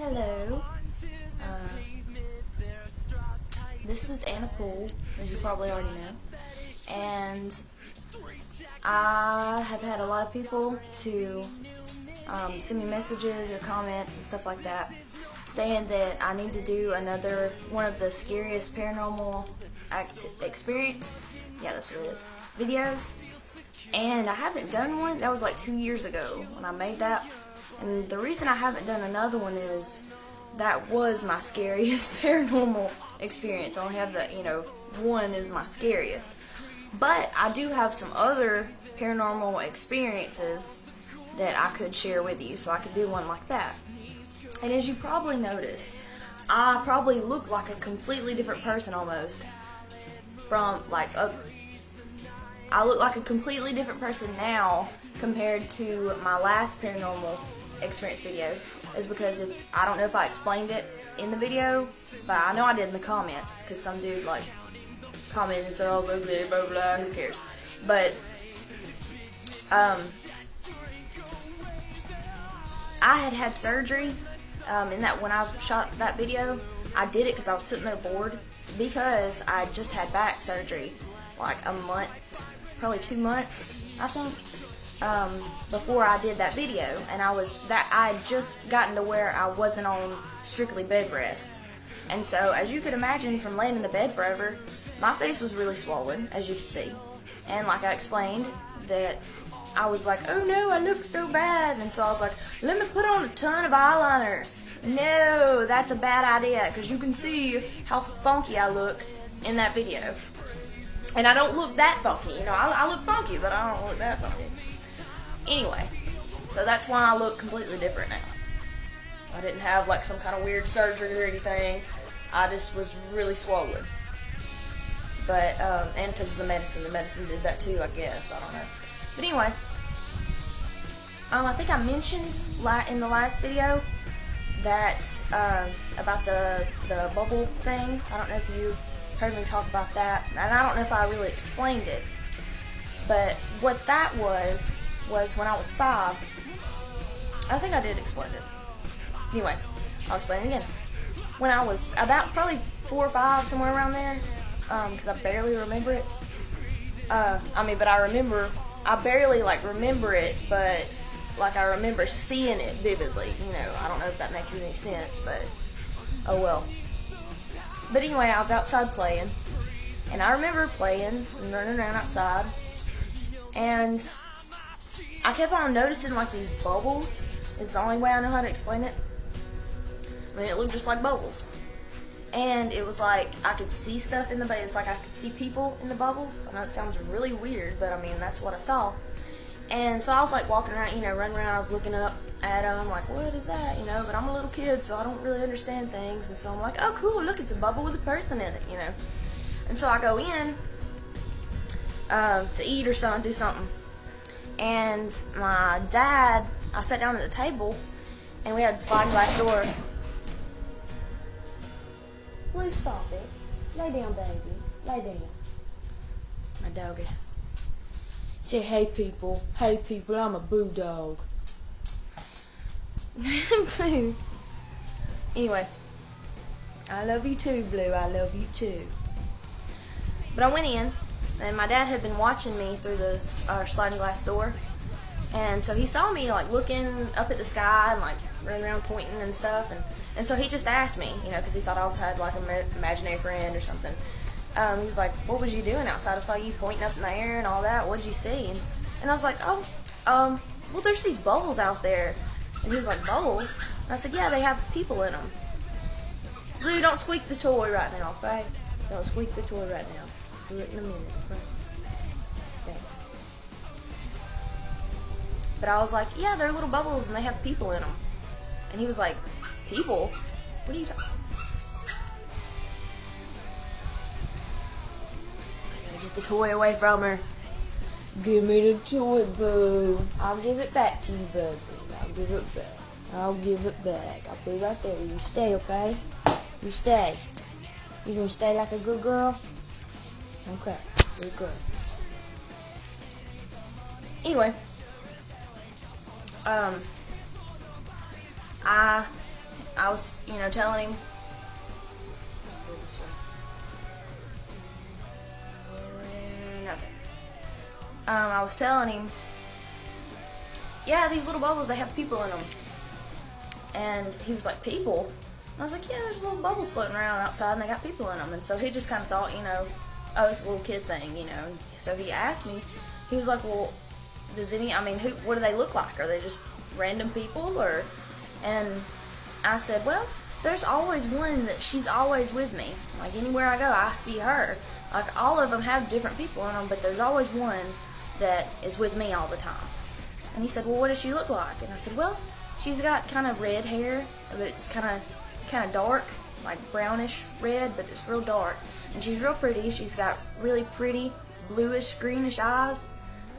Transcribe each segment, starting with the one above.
Hello. This is Anna Poole, as you probably already know, and I have had a lot of people to send me messages or comments and stuff like that saying that I need to do another one of the scariest paranormal experience, yeah, that's what it is, videos. And I haven't done one. That was like 2 years ago when I made that. And the reason I haven't done another one is that was my scariest paranormal experience. I only have the, one is my scariest. But I do have some other paranormal experiences that I could share with you, so I could do one like that. And as you probably notice, I probably look like a completely different person almost from I look like a completely different person now compared to my last paranormal experience video. Is because I don't know if I explained it in the video, but I know I did in the comments, because some dude commented and said, oh, blah, blah, blah, blah, who cares. But I had surgery, and that when I shot that video, I did it because I was sitting there bored, because I just had back surgery like a month, probably 2 months, I think, before I did that video, and I had just gotten to where I wasn't on strictly bed rest. And so, as you could imagine from laying in the bed forever, my face was really swollen, as you can see. And like I explained, that I was like, oh no, I look so bad. And so I was like, let me put on a ton of eyeliner. No, that's a bad idea, because you can see how funky I look in that video. And I don't look that funky, I look funky, but I don't look that funky. Anyway, so that's why I look completely different now. I didn't have like some kind of weird surgery or anything. I just was really swollen. But, and because of the medicine did that too, I guess, I don't know. But anyway, I think I mentioned in the last video that, about the bubble thing. I don't know if you heard me talk about that, and I don't know if I really explained it. But what that was when I was 5. I think I did explain it. Anyway, I'll explain it again. When I was about probably 4 or 5, somewhere around there, because I barely remember it. But I barely remember it, but I remember seeing it vividly. I don't know if that makes any sense, but oh well. But anyway, I was outside playing, and I remember playing and running around outside, and I kept on noticing these bubbles. Is the only way I know how to explain it. I mean, it looked just like bubbles, and it was like I could see stuff in the bubbles. It's like I could see people in the bubbles. I know it sounds really weird, but I mean that's what I saw. And so I was walking around, running around. I was looking up at them, what is that, But I'm a little kid, so I don't really understand things. And so I'm like, oh, cool, look, it's a bubble with a person in it, And so I go in to eat or something, do something. And my dad, I sat down at the table, and we had a sliding glass door. Please stop it. Lay down, baby. Lay down. My doggy. Say, hey people, I'm a boo dog. Blue. Anyway, I love you too, Blue. I love you too. But I went in, and my dad had been watching me through the sliding glass door, and so he saw me looking up at the sky and running around pointing and stuff, and so he just asked me, because he thought I had an imaginary friend or something. He was like, what was you doing outside? I saw you pointing up in the air and all that. What did you see? And I was like, well, there's these bubbles out there. And he was like, bubbles? And I said, yeah, they have people in them. Blue, don't squeak the toy right now, okay? Don't squeak the toy right now. Do it in a minute, okay? Thanks. But I was like, yeah, they're little bubbles and they have people in them. And he was like, people? What are you talking about? Get the toy away from her. Give me the toy, boo. I'll give it back to you, baby. I'll give it back. I'll give it back. I'll put it right there. You stay, okay? You stay. You gonna stay like a good girl? Okay, good girl. Anyway, I I was, telling him. Nothing. I was telling him, yeah, these little bubbles, they have people in them. And he was like, people? And I was like, yeah, there's little bubbles floating around outside and they got people in them. And so he just kind of thought, oh, it's a little kid thing, So he asked me, he was like, well, what do they look like? Are they just random people? And I said, well, there's always one that she's always with me. Like, anywhere I go, I see her. Like, all of them have different people in them, but there's always one that is with me all the time. And he said, well, what does she look like? And I said, well, she's got kind of red hair, but it's kind of dark, like brownish red, but it's real dark. And she's real pretty. She's got really pretty bluish, greenish eyes.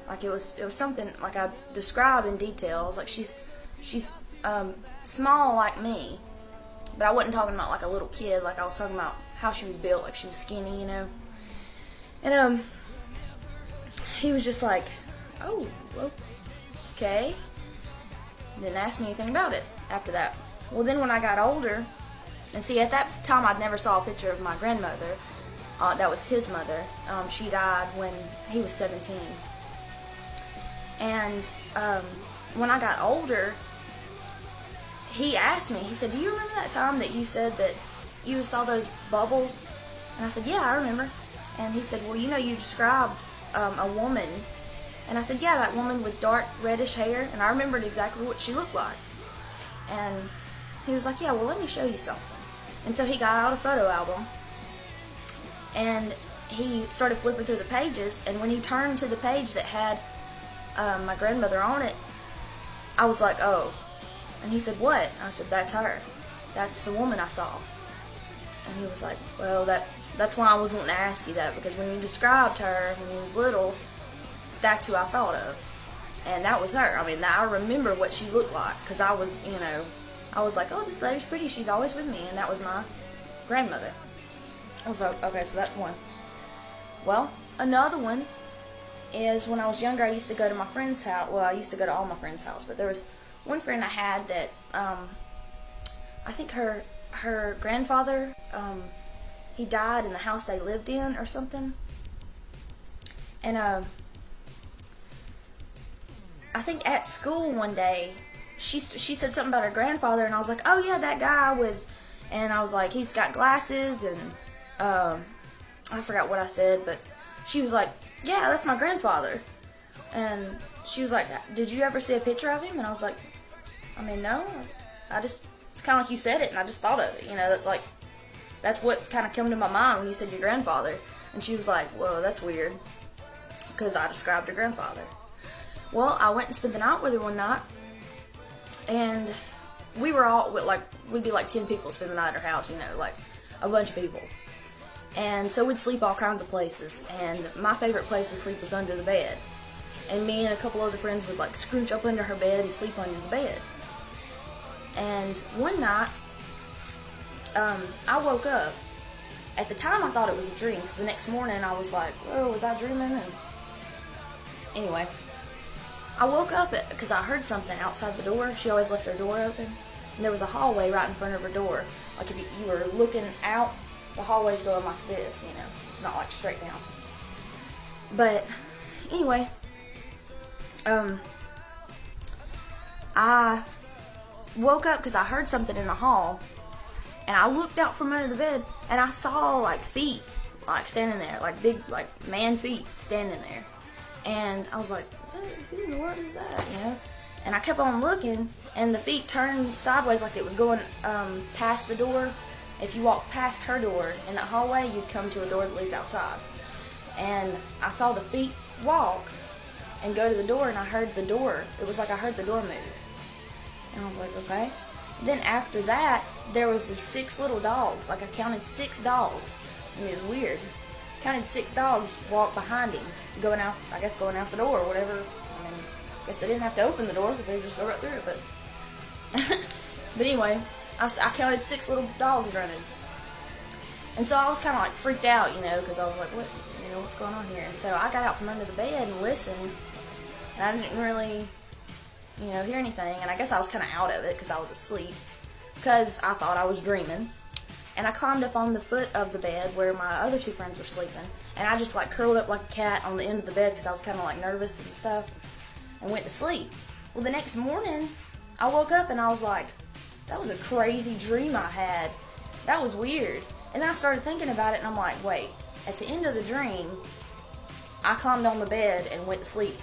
Like, it was something like I described in details. Like, she's small like me, but I wasn't talking about like a little kid. Like, I was talking about how she was built. Like, she was skinny, And he was just like, oh, okay. Didn't ask me anything about it after that. Well, then when I got older, and see, at that time I'd never saw a picture of my grandmother. That was his mother. She died when he was 17. And when I got older, he asked me, he said, do you remember that time that you said that you saw those bubbles? And I said, yeah, I remember. And he said, well, you described a woman. And I said, yeah, that woman with dark reddish hair. And I remembered exactly what she looked like. And he was like, yeah, well, let me show you something. And so he got out a photo album. And he started flipping through the pages. And when he turned to the page that had my grandmother on it, I was like, oh. And he said, what? And I said, that's her. That's the woman I saw. And he was like, well, that's why I was wanting to ask you that, because when you described her when he was little, that's who I thought of. And that was her. I mean, I remember what she looked like, because I was, I was like, oh, this lady's pretty, she's always with me, and that was my grandmother. I was like, okay, so that's one. Well, another one is when I was younger, I used to go to my friend's house. Well, I used to go to all my friends' house, but there was one friend I had that, I think her grandfather, he died in the house they lived in or something. And I think at school one day, she said something about her grandfather, and I was like, oh yeah, that guy with, and I was like, he's got glasses, and I forgot what I said, but she was like, yeah, that's my grandfather. And she was like, did you ever see a picture of him? And I was like, I mean, no, it's kind of like you said it, and I just thought of it, that's what kind of came to my mind when you said your grandfather. And she was like, whoa, that's weird, because I described her grandfather. Well, I went and spent the night with her one night, and we were all, we'd be like 10 people spend the night at her house, like a bunch of people. And so we'd sleep all kinds of places, and my favorite place to sleep was under the bed. And me and a couple other friends would like scrunch up under her bed and sleep under the bed. And one night, I woke up. At the time, I thought it was a dream, because the next morning I was like, oh, was I dreaming? And anyway, I woke up because I heard something outside the door. She always left her door open. And there was a hallway right in front of her door. Like if you were looking out, the hallway's going like this, It's not like straight down. But anyway, I woke up because I heard something in the hall. And I looked out from under the bed, and I saw, like, feet, like, standing there, like, big, like, man feet standing there. And I was like, who in the world is that, And I kept on looking, and the feet turned sideways like it was going past the door. If you walk past her door in that hallway, you'd come to a door that leads outside. And I saw the feet walk and go to the door, and I heard the door. It was like I heard the door move. And I was like, okay. Then after that, there was these 6 little dogs. Like I counted 6 dogs. I mean, it was weird. Counted 6 dogs walk behind him, going out the door or whatever. I mean, I guess they didn't have to open the door because they would just go right through it. But, but anyway, I counted 6 little dogs running. And so I was kind of like freaked out, because I was like, what's going on here? And so I got out from under the bed and listened. And I didn't really hear anything, and I guess I was kind of out of it because I was asleep. because I thought I was dreaming. And I climbed up on the foot of the bed where my other two friends were sleeping. And I just like curled up like a cat on the end of the bed because I was kind of like nervous and stuff. And went to sleep. Well, the next morning, I woke up and I was like, that was a crazy dream I had. That was weird. And then I started thinking about it and I'm like, wait, at the end of the dream, I climbed on the bed and went to sleep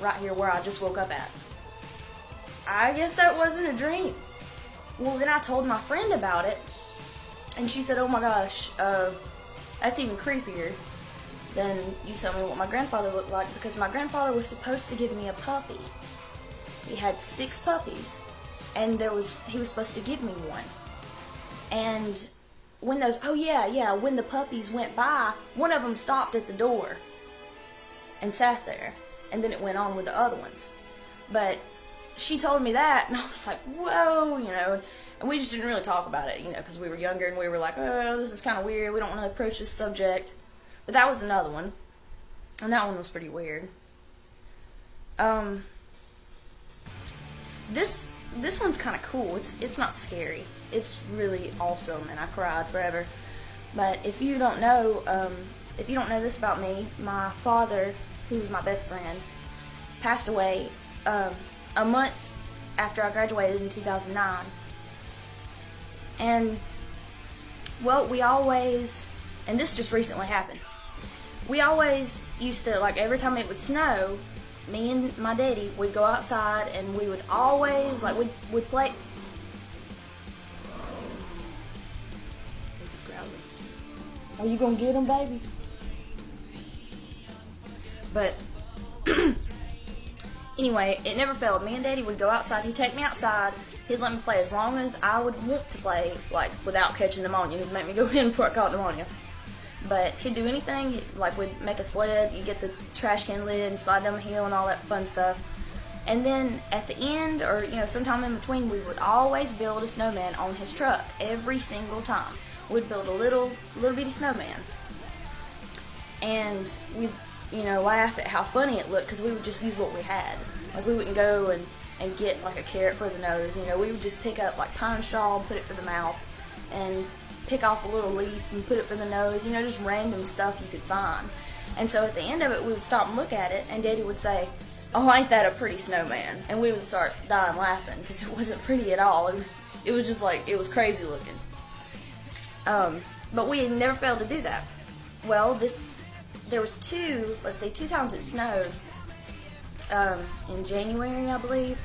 right here where I just woke up at. I guess that wasn't a dream. Well, then I told my friend about it, and she said, oh my gosh, that's even creepier than you telling me what my grandfather looked like, because my grandfather was supposed to give me a puppy. He had 6 puppies, and he was supposed to give me one. And when when the puppies went by, one of them stopped at the door and sat there, and then it went on with the other ones. But she told me that, and I was like, whoa, and we just didn't really talk about it, because we were younger, and we were like, oh, this is kind of weird, we don't want to approach this subject. But that was another one, and that one was pretty weird. This one's kind of cool. It's not scary. It's really awesome, and I cried forever. But if you don't know this about me, my father, who was my best friend, passed away a month after I graduated in 2009. And, well, and this just recently happened, we always used to, like, every time it would snow, me and my daddy would go outside and we would always, like, we'd play. He's growling. Are you gonna get him, baby? But anyway, it never failed. Me and Daddy would go outside. He'd take me outside. He'd let me play as long as I would want to play, like, without catching pneumonia. He'd make me go in before I caught pneumonia. But he'd do anything. Like, we'd make a sled. You get the trash can lid and slide down the hill and all that fun stuff. And then at the end, or, sometime in between, we would always build a snowman on his truck. Every single time. We'd build a little bitty snowman. And we'd laugh at how funny it looked, because we would just use what we had. Like, we wouldn't go and get, like, a carrot for the nose. We would just pick up, like, pine straw and put it for the mouth, and pick off a little leaf and put it for the nose, just random stuff you could find. And so at the end of it, we would stop and look at it, and Daddy would say, oh, ain't that a pretty snowman? And we would start dying laughing, because it wasn't pretty at all. It was just like, it was crazy looking. But we had never failed to do that. Well, there was two times it snowed in January, I believe,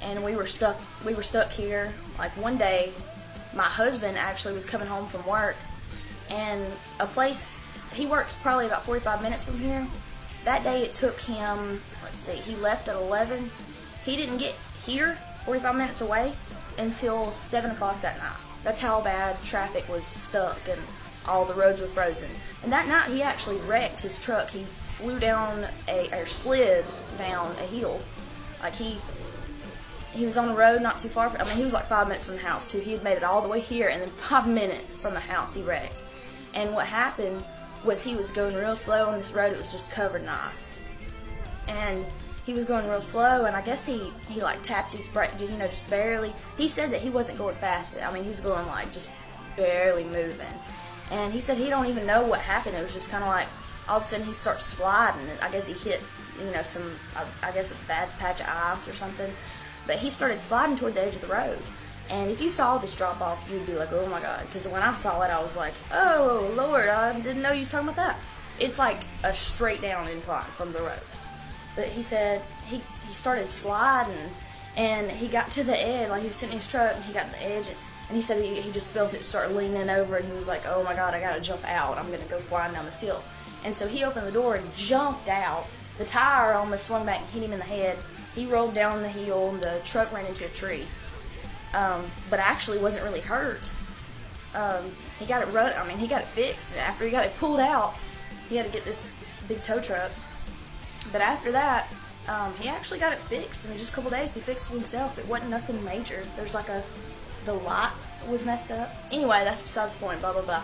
and we were stuck here. Like, one day, my husband actually was coming home from work, and he works probably about 45 minutes from here. That day it took him, he left at 11. He didn't get here 45 minutes away until 7 o'clock that night. That's how bad traffic was stuck and all the roads were frozen. And that night he actually wrecked his truck. He slid down a hill. Like, he was on the road not too far he was like 5 minutes from the house too. He had made it all the way here, and then 5 minutes from the house he wrecked. And what happened was he was going real slow on this road. It was just covered in ice. And he was going real slow, and I guess he like tapped his brake, just barely. He said that he wasn't going fast. He was going like just barely moving. And he said he don't even know what happened. It was just kind of like all of a sudden he starts sliding. I guess he hit, a bad patch of ice or something. But he started sliding toward the edge of the road. And if you saw this drop off, you'd be like, oh my God. Because when I saw it, I was like, oh Lord, I didn't know you was talking about that. It's like a straight down incline from the road. But he said he started sliding, and he got to the edge, like he was sitting in his truck, and he got to the edge, and he said he just felt it start leaning over, and he was like, oh my God, I gotta jump out. I'm gonna go flying down this hill. And so he opened the door and jumped out. The tire almost swung back and hit him in the head. He rolled down the hill, and the truck ran into a tree. But actually wasn't really hurt. He got it fixed. After he got it pulled out, he had to get this big tow truck. But after that, he actually got it fixed. In just a couple days, he fixed it himself. It wasn't nothing major. There's like the light was messed up. Anyway, that's besides the point, blah, blah, blah.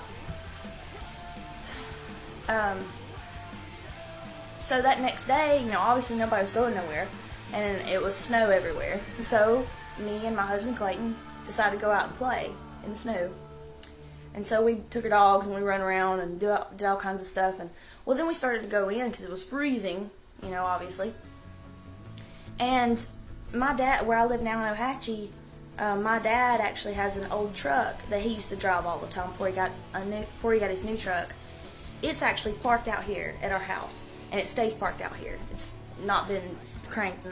So that next day, obviously nobody was going nowhere, and it was snow everywhere. So me and my husband Clayton decided to go out and play in the snow. And so we took our dogs and we ran around and did all kinds of stuff. And well, then we started to go in because it was freezing, you know, obviously. And my dad, where I live now in Ohatchee, my dad actually has an old truck that he used to drive all the time before he got his new truck. It's actually parked out here at our house, and it stays parked out here. It's not been cranked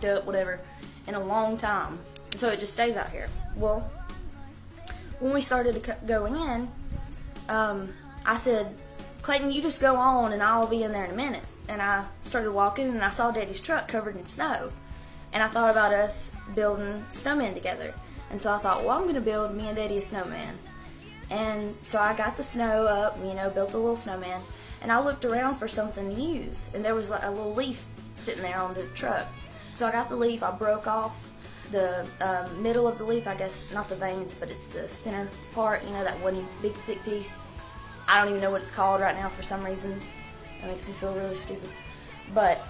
up, whatever, in a long time. So it just stays out here. Well, when we started to go in, I said, Clayton, you just go on and I'll be in there in a minute. And I started walking and I saw Daddy's truck covered in snow. And I thought about us building snowmen together. And so I thought, well, I'm going to build me and Daddy a snowman. And so I got the snow up, you know, built a little snowman. And I looked around for something to use. And there was like a little leaf sitting there on the truck. So I got the leaf, I broke off the middle of the leaf, I guess, not the veins, but it's the center part, you know, that one big thick piece. I don't even know what it's called right now for some reason. That makes me feel really stupid. But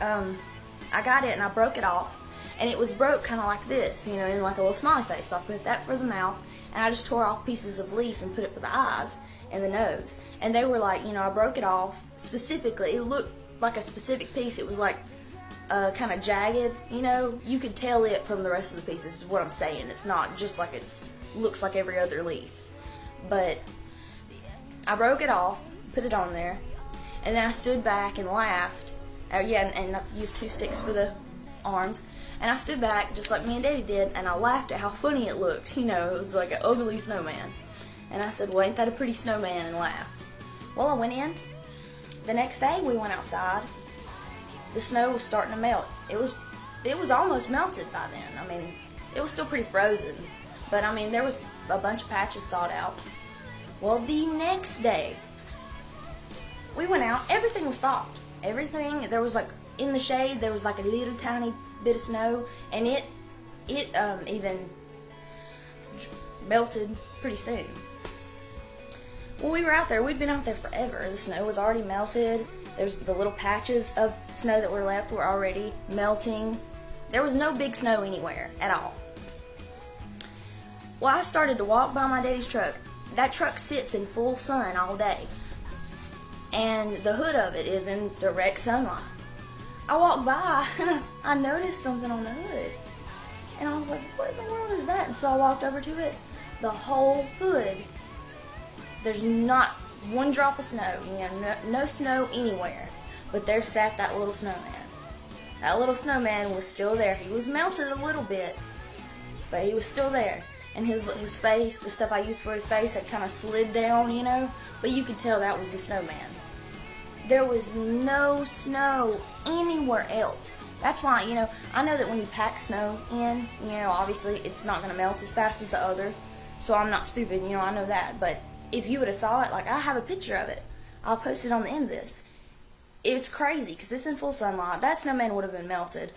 I got it and I broke it off, and it was broke kind of like this, you know, in like a little smiley face. So I put that for the mouth, and I just tore off pieces of leaf and put it for the eyes and the nose. And they were like, you know, I broke it off specifically. It looked like a specific piece. It was like kind of jagged, you know. You could tell it from the rest of the pieces, is what I'm saying. It's not just like looks like every other leaf. But I broke it off, put it on there, and then I stood back and laughed. And I used 2 sticks for the arms. And I stood back just like me and Daddy did, and I laughed at how funny it looked. You know, it was like an ugly snowman. And I said, well, ain't that a pretty snowman? And laughed. Well, I went in. The next day we went outside. The snow was starting to melt. It was almost melted by then. I mean, it was still pretty frozen. But I mean, there was a bunch of patches thawed out. Well, the next day, we went out. Everything was thawed. Everything, there was like, in the shade, there was like a little tiny bit of snow, and it even melted pretty soon. Well, we were out there. We'd been out there forever. The snow was already melted. There's the little patches of snow that were left were already melting. There was no big snow anywhere at all. Well, I started to walk by my daddy's truck. That truck sits in full sun all day, and the hood of it is in direct sunlight. I walked by and I noticed something on the hood, and I was like, what in the world is that? And so I walked over to it. The whole hood, there's not one drop of snow, you know, no snow anywhere, but there sat that little snowman. That little snowman was still there. He was melted a little bit, but he was still there. And his face, the stuff I used for his face, had kind of slid down, you know, but you could tell that was the snowman. There was no snow anywhere else. That's why, you know, I know that when you pack snow in, you know, obviously it's not going to melt as fast as the other, so I'm not stupid, you know, I know that. But if you would have saw it, like, I have a picture of it. I'll post it on the end of this. It's crazy, because it's in full sunlight. That snowman would have been melted.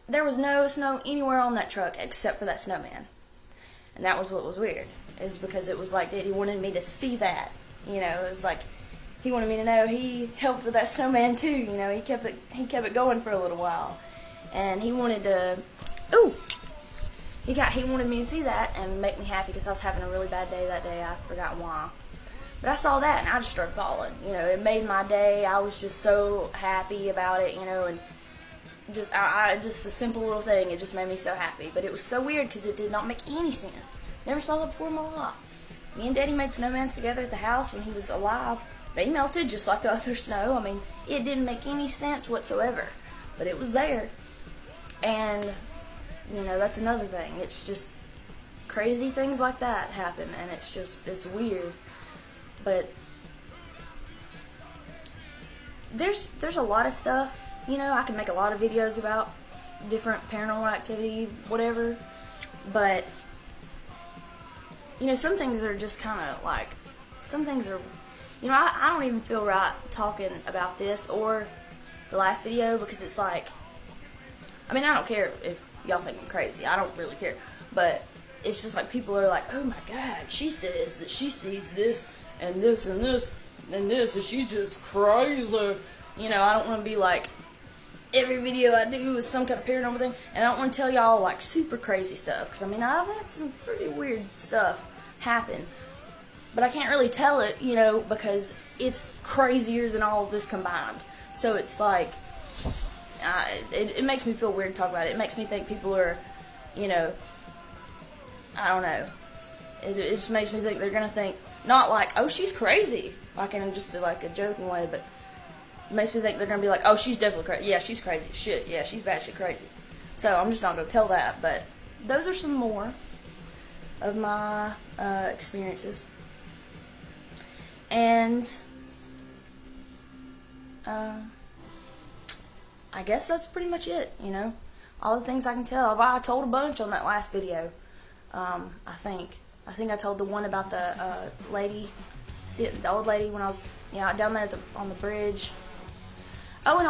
There was no snow anywhere on that truck except for that snowman. And that was what was weird, is because it was like Daddy wanted me to see that. You know, it was like he wanted me to know he helped with that snowman too. You know, he kept it going for a little while, and he wanted to. He wanted me to see that and make me happy because I was having a really bad day that day. I forgot why, but I saw that and I just started bawling. You know, it made my day. I was just so happy about it. You know, and just a simple little thing. It just made me so happy. But it was so weird because it did not make any sense. Never saw that before in my life. Me and Daddy made snowmans together at the house when he was alive. They melted just like the other snow. I mean, it didn't make any sense whatsoever. But it was there. And, you know, that's another thing. It's just crazy things like that happen. And it's weird. But there's a lot of stuff. You know, I can make a lot of videos about different paranormal activity, whatever. But, you know, some things are just kind of like, some things are, you know, I don't even feel right talking about this or the last video because it's like, I mean, I don't care if y'all think I'm crazy. I don't really care. But it's just like people are like, oh my God, she says that she sees this and this and this and this and she's just crazy. You know, I don't want to be like, every video I do is some kind of paranormal thing, and I don't want to tell y'all like super crazy stuff, because I mean I've had some pretty weird stuff happen, but I can't really tell it, you know, because it's crazier than all of this combined. So it's like, it makes me feel weird to talk about it. It makes me think people are, you know, I don't know. It just makes me think they're gonna think, not like, oh, she's crazy, like in just like a joking way, but it makes me think they're gonna be like, oh, she's definitely crazy. Yeah, she's crazy. Shit, yeah, she's batshit crazy. So I'm just not gonna tell that. But those are some more of my experiences, and I guess that's pretty much it. You know, all the things I can tell. I told a bunch on that last video. I think I told the one about the lady, the old lady when I was down there on the bridge. Oh, and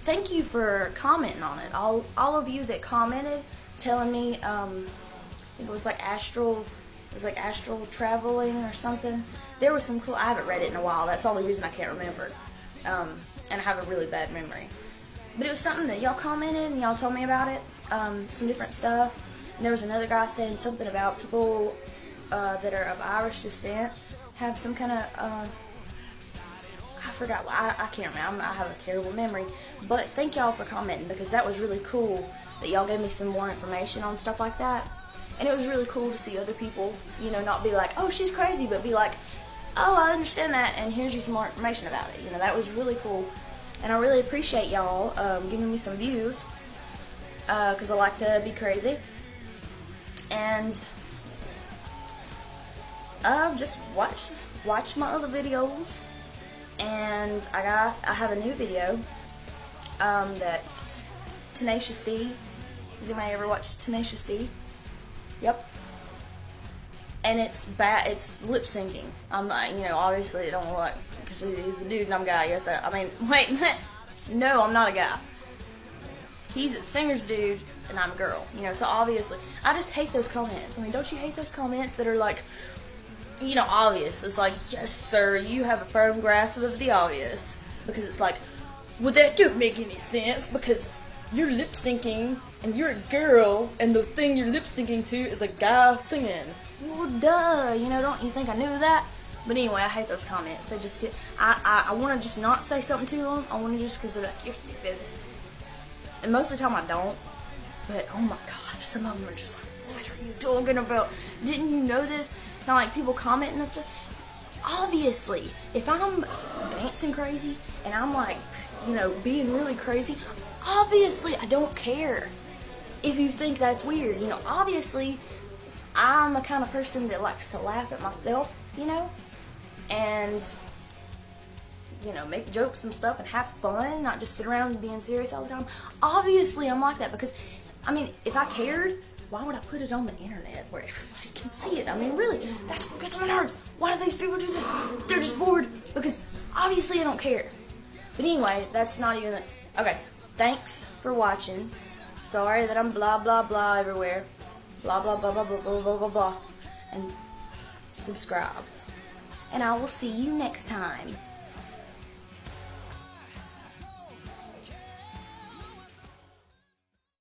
thank you for commenting on it. All of you that commented, telling me it was like astral traveling or something. There was some cool. I haven't read it in a while. That's the only reason I can't remember. And I have a really bad memory. But it was something that y'all commented and y'all told me about it. Some different stuff. And there was another guy saying something about people that are of Irish descent have some kind of, I forgot, I can't remember, I have a terrible memory, but thank y'all for commenting, because that was really cool that y'all gave me some more information on stuff like that, and it was really cool to see other people, you know, not be like, oh, she's crazy, but be like, oh, I understand that, and here's you some more information about it. You know, that was really cool, and I really appreciate y'all giving me some views, because I like to be crazy. And just watch my other videos. And I have a new video that's Tenacious D. Has anybody ever watched Tenacious D? Yep. And it's lip syncing. I'm not, you know, obviously I don't look like, because he's a dude and I'm a guy. Yes, I mean, wait, no, I'm not a guy. He's a singer's dude and I'm a girl, you know, so obviously, I just hate those comments. I mean, don't you hate those comments that are like, you know, obvious? It's like, yes, sir, you have a firm grasp of the obvious. Because it's like, well, that don't make any sense, because you're lip syncing and you're a girl and the thing you're lip syncing to is a guy singing. Well, duh, you know, don't you think I knew that? But anyway, I hate those comments. They just get, I want to just not say something to them. I want to just, because they're like, you're stupid. And most of the time I don't, but oh my god, some of them are just like, what are you talking about? Didn't you know this? Kind of like people commenting and stuff. Obviously, if I'm dancing crazy and I'm like, you know, being really crazy, obviously I don't care if you think that's weird. You know, obviously I'm the kind of person that likes to laugh at myself, you know, and you know, make jokes and stuff and have fun, not just sit around and being serious all the time. Obviously, I'm like that because, I mean, if I cared, why would I put it on the internet where everybody can see it? I mean, really, that's what gets on my nerves. Why do these people do this? They're just bored because obviously I don't care. But anyway, that's not even the... Okay, thanks for watching. Sorry that I'm blah, blah, blah everywhere. Blah, blah, blah, blah, blah, blah, blah, blah, blah. And subscribe. And I will see you next time.